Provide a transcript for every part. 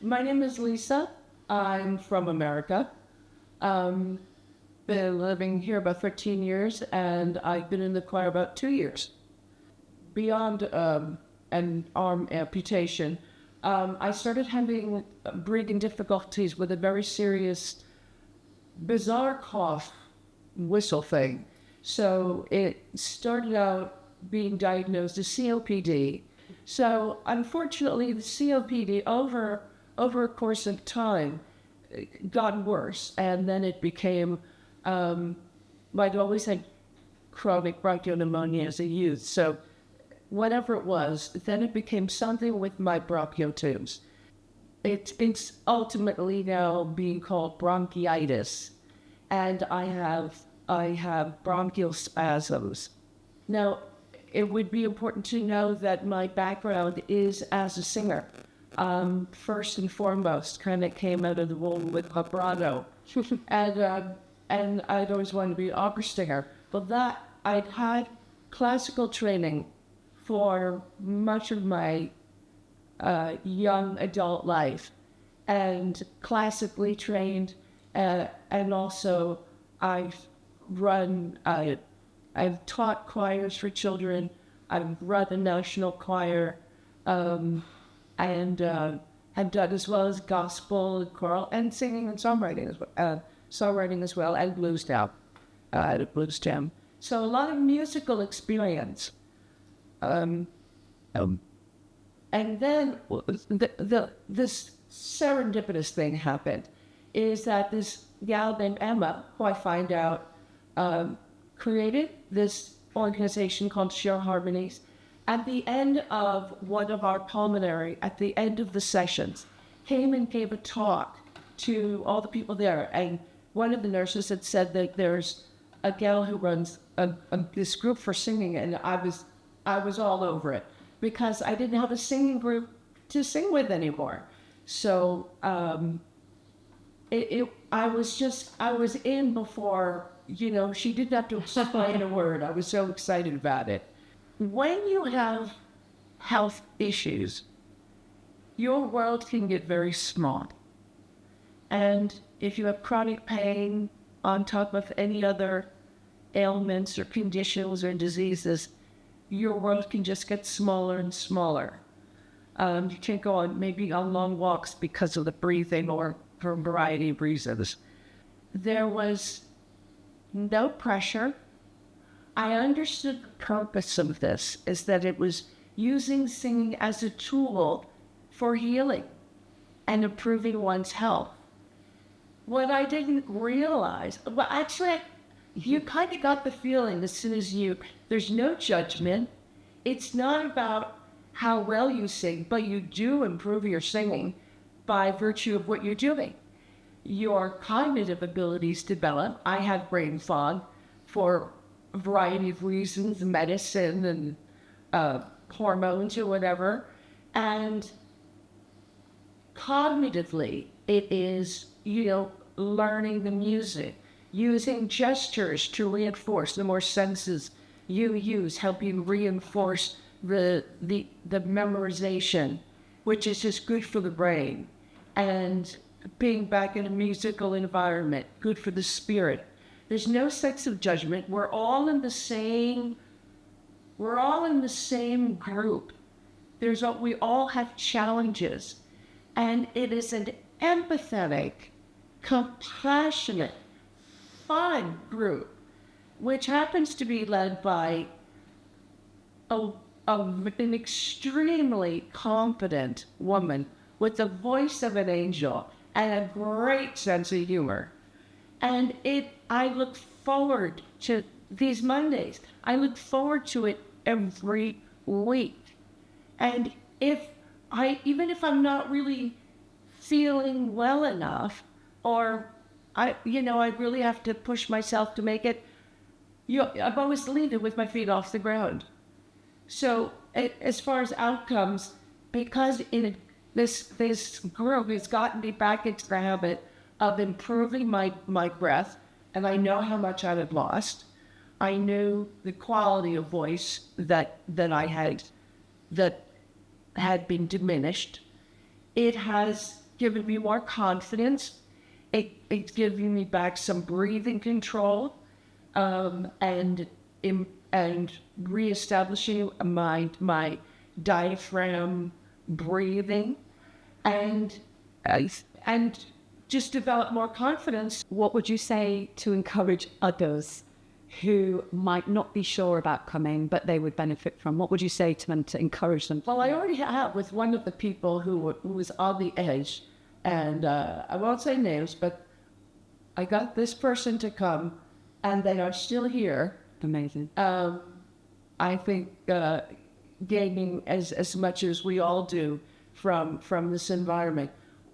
My name is Lisa. I'm from America. Um, Been living here about 13 years, and I've been in the choir about 2 years. Beyond an arm amputation, I started having breathing difficulties with a very serious, bizarre cough whistle thing. So it started out being diagnosed as COPD. So unfortunately, the COPD over a course of time got worse, and then it became. I'd always had chronic bronchiopneumonia as a youth, so whatever it was, then it became something with my bronchial tubes. It's ultimately now being called bronchitis, and I have bronchial spasms. Now, it would be important to know that my background is as a singer. First and foremost, kind of came out of the womb with vibrato, and I'd always wanted to be an opera singer. But that I'd had classical training for much of my young adult life, and classically trained, and also I've run, I've taught choirs for children. I've run a national choir, and have done as well as gospel and choral and singing and songwriting as well, and blues now, at blues jam. So a lot of musical experience. Um, um, and then this serendipitous thing happened, is that this gal named Emma, who I find out created this organization called Share Harmonies. At the end of one of our pulmonary, at the end of the sessions, came and gave a talk to all the people there. And one of the nurses had said that there's a gal who runs this group for singing, and I was all over it because I didn't have a singing group to sing with anymore. So I was in before, she didn't have to explain a word. I was so excited about it. When you have health issues, your world can get very small. And if you have chronic pain on top of any other ailments or conditions or diseases, your world can just get smaller and smaller. You can't go maybe on long walks because of the breathing or for a variety of reasons. There was no pressure. I understood the purpose of this is that it was using singing as a tool for healing and improving one's health. What I didn't realize, well, actually, you kind of got the feeling as soon as there's no judgment. It's not about how well you sing, but you do improve your singing by virtue of what you're doing. Your cognitive abilities develop. I had brain fog for a variety of reasons, medicine and hormones or whatever. And cognitively, it is, learning the music, using gestures to reinforce the more senses you use, help you reinforce the memorization, which is just good for the brain. And being back in a musical environment, good for the spirit. There's no sense of judgment. We're all in the same group. We all have challenges. And it is an empathetic, compassionate, fun group, which happens to be led by an extremely competent woman with the voice of an angel and a great sense of humor. And I look forward to these Mondays. I look forward to it every week. And even if I'm not really feeling well enough, or I really have to push myself to make it, I'm always leaving with my feet off the ground. So as far as outcomes, because this group has gotten me back into the habit of improving my breath, and I know how much I had lost. I knew the quality of voice that I had, that had been diminished. It has given me more confidence. It's giving me back some breathing control, and reestablishing my diaphragm breathing, and and just develop more confidence. What would you say to encourage others who might not be sure about coming, but they would benefit from? What would you say to them to encourage them? Well, I already have with one of the people who was on the edge, and I won't say names, but I got this person to come, and they are still here. Amazing. I think gaining as much as we all do from this environment.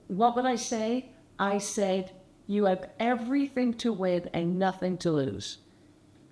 What would I say? I said, you have everything to win and nothing to lose.